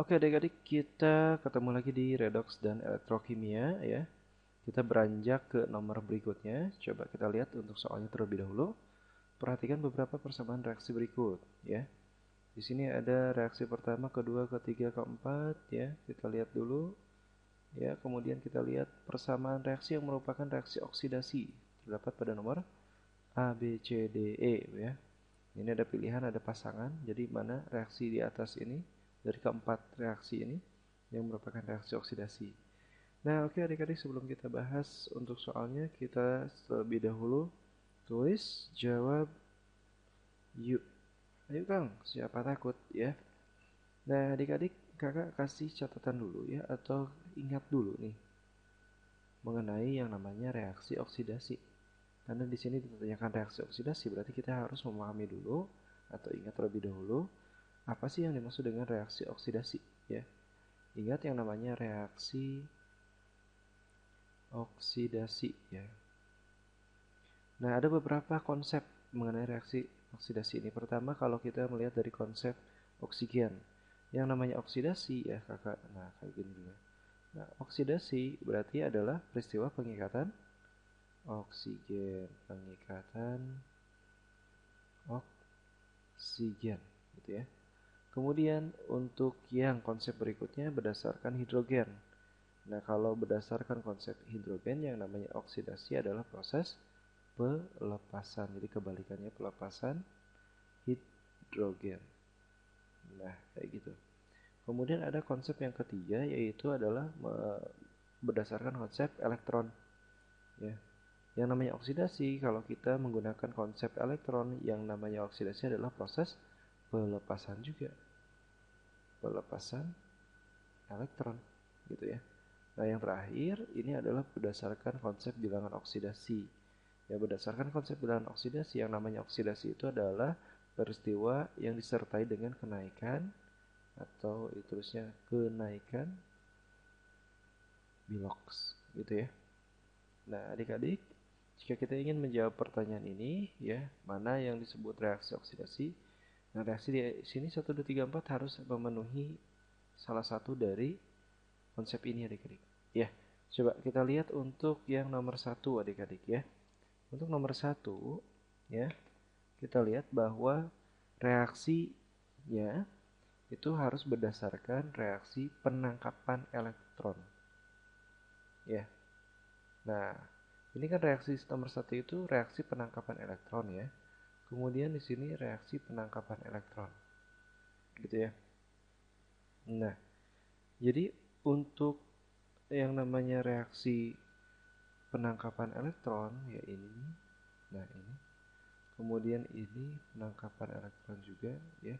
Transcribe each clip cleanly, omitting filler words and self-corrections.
Oke adik-adik, kita ketemu lagi di redox dan elektrokimia ya. Kita beranjak ke nomor berikutnya. Coba kita lihat untuk soalnya terlebih dahulu. Perhatikan beberapa persamaan reaksi berikut ya. Di sini ada reaksi pertama, kedua, ketiga, keempat ya. Kita lihat dulu ya. Kemudian kita lihat persamaan reaksi yang merupakan reaksi oksidasi. Terdapat pada nomor A, B, C, D, E ya. Ini ada pilihan, ada pasangan. Jadi mana reaksi di atas ini dari keempat reaksi ini yang merupakan reaksi oksidasi. Nah, oke adik-adik, sebelum kita bahas untuk soalnya, kita terlebih dahulu tulis jawab yuk. Ayo Kang, siapa takut ya? Nah, adik-adik, kakak kasih catatan dulu ya, atau ingat dulu nih mengenai yang namanya reaksi oksidasi. Karena di sini ditanyakan reaksi oksidasi, berarti kita harus memahami dulu atau ingat terlebih dahulu apa sih yang dimaksud dengan reaksi oksidasi ya. Ingat yang namanya reaksi oksidasi ya. Nah, ada beberapa konsep mengenai reaksi oksidasi ini. Pertama, kalau kita melihat dari konsep oksigen. Yang namanya oksidasi ya, Kakak. Nah, kayak gini dulu. Nah, oksidasi berarti adalah peristiwa pengikatan oksigen, pengikatan oksigen gitu ya. Kemudian untuk yang konsep berikutnya berdasarkan hidrogen. Nah, kalau berdasarkan konsep hidrogen yang namanya oksidasi adalah proses pelepasan. Jadi kebalikannya pelepasan hidrogen. Nah, kayak gitu. Kemudian ada konsep yang ketiga yaitu adalah berdasarkan konsep elektron. Ya. Yang namanya oksidasi, kalau kita menggunakan konsep elektron, yang namanya oksidasi adalah proses pelepasan juga. Pelepasan elektron gitu ya. Nah, yang terakhir ini adalah berdasarkan konsep bilangan oksidasi. Ya, berdasarkan konsep bilangan oksidasi, yang namanya oksidasi itu adalah peristiwa yang disertai dengan kenaikan atau terusnya kenaikan biloks gitu ya. Nah, adik-adik, jika kita ingin menjawab pertanyaan ini ya, mana yang disebut reaksi oksidasi? Nah, reaksi di sini 1 2 3 4 harus memenuhi salah satu dari konsep ini adik-adik. Ya, coba kita lihat untuk yang nomor satu adik-adik ya. Untuk nomor satu ya, kita lihat bahwa reaksinya itu harus berdasarkan reaksi penangkapan elektron. Ya, nah ini kan reaksi nomor satu itu reaksi penangkapan elektron ya. Kemudian di sini reaksi penangkapan elektron, gitu ya. Nah, jadi untuk yang namanya reaksi penangkapan elektron ya ini, nah ini, kemudian ini penangkapan elektron juga ya.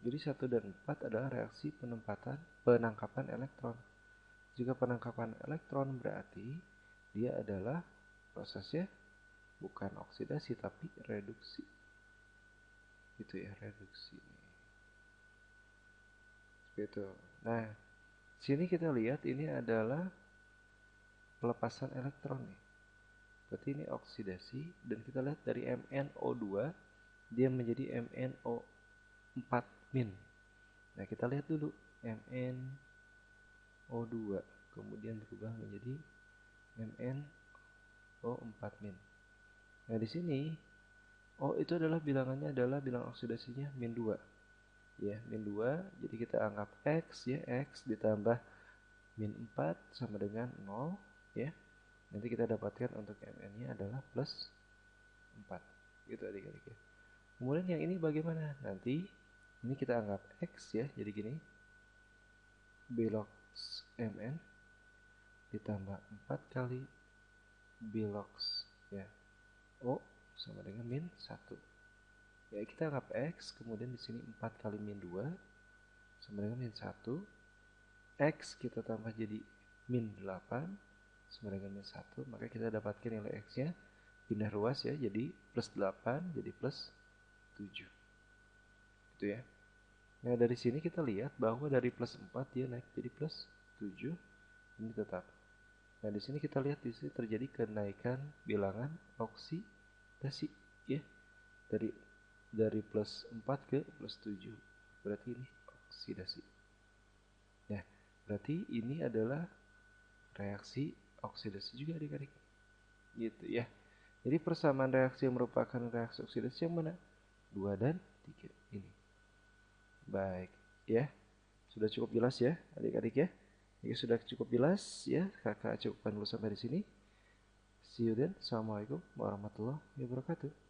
Jadi 1 dan 4 adalah reaksi penangkapan elektron. Jika penangkapan elektron berarti dia adalah prosesnya bukan oksidasi tapi reduksi. Gitu ya, reduksi. Gitu. Nah, sini kita lihat ini adalah pelepasan elektron nih. Berarti ini oksidasi dan kita lihat dari MnO2 dia menjadi MnO4 min. Nah, kita lihat dulu MnO2 kemudian berubah menjadi MnO4 min. Nah, di sini O itu adalah bilangannya adalah bilang oksidasinya min 2. Ya, min 2. Jadi kita anggap X ya, X ditambah min 4 sama dengan 0 ya. Nanti kita dapatkan untuk Mn-nya adalah plus 4. Gitu adik-adik ya. Kemudian yang ini bagaimana? Nanti ini kita anggap X ya, jadi gini. Bilox Mn ditambah 4 kali bilox ya. O sama dengan min 1. Ya, kita anggap X, kemudian di sini 4 kali min 2 sama dengan min 1. X kita tambah jadi min 8 sama dengan min 1, maka kita dapatkan nilai X-nya pindah ruas ya, jadi plus 8 jadi plus 7. Gitu ya. Nah, dari sini kita lihat bahwa dari plus 4 dia naik jadi plus 7. Ini tetap. Nah, di sini kita lihat di sini terjadi kenaikan bilangan oksidasi ya. Dari plus 4 ke plus 7. Berarti ini oksidasi. Nah, berarti ini adalah reaksi oksidasi juga adik-adik. Gitu ya. Jadi persamaan reaksi yang merupakan reaksi oksidasi yang mana? 2 dan 3 ini. Baik, ya. Sudah cukup jelas ya, adik-adik ya. Jika sudah cukup jelas ya, kakak cukupkan dulu sampai di sini. See you then. Assalamualaikum warahmatullahi wabarakatuh.